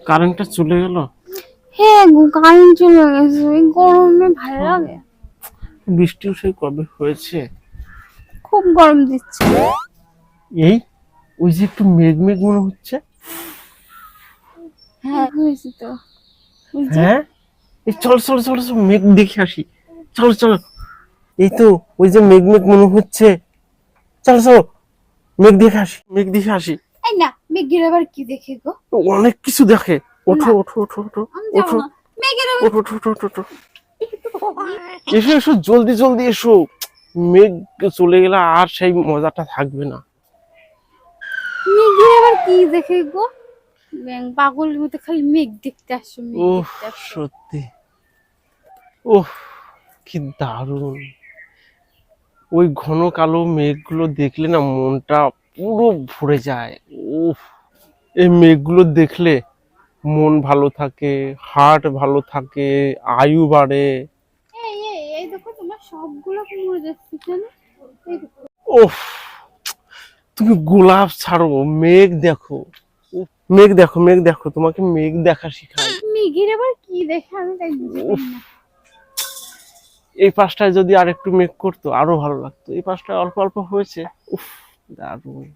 কারেন্টটা চলে গেল। হ্যাঁ গো, কারেন্ট চলে গেছে। এই গরমে ভালো লাগে? বৃষ্টিও সেই কবে হয়েছে। খুব গরম দিচ্ছে। এই ওই যে একটু মেঘ মেঘ মনে হচ্ছে। হ্যাঁ হয়েছে তো। হ্যাঁ, এই চল চল চল চল মেঘ দেখে আসি। চল চল, এই তো ওই যে মেঘ মেঘ মনে হচ্ছে। চল চল মেঘ দেখে আসি, মেঘ দেখে আসি। এই না, মেঘের আবার কি দেখে গো? অনেক কিছু দেখে। ওঠো না, ওঠো ওঠো ওঠো আমি যাবো ওঠো না। মেঘের আবার ওঠো ওঠো ওঠো ওঠো। এসো এসো জলদি জলদি এসো। মেঘ চলে গেলে আর সেই মজাটা থাকবে না। মেঘের আবার কি দেখে গো? পাগলের মতো খালি মেঘ দেখতে আসছো, মেঘ ওহ দেখতে আসছো। সত্যি, ওহ কি দারুণ। ওই ঘন কালো মেঘগুলো দেখলে না মনটা পুরো ভরে যায়। উফ, এই মেঘগুলো দেখলে মন ভালো থাকে, হার্ট ভালো থাকে, আয়ু বাড়ে। এই দেখো, তোমার সবগুলো মরে যাচ্ছে কেন? এই দেখো। ওফ, তুমি গোলাপ ছাড়ো, মেঘ দেখো। উফ, মেঘ দেখো মেঘ দেখো, তোমাকে মেঘ দেখা শিখাই। মেঘের আবার কি দেখে আমি তাই বুঝতে উফ, পারি না। এই পাশটায় যদি আর একটু মেঘ করতো আরো ভালো লাগতো। এই পাশটায় অল্প অল্প হয়েছে। উফ, দারুণ।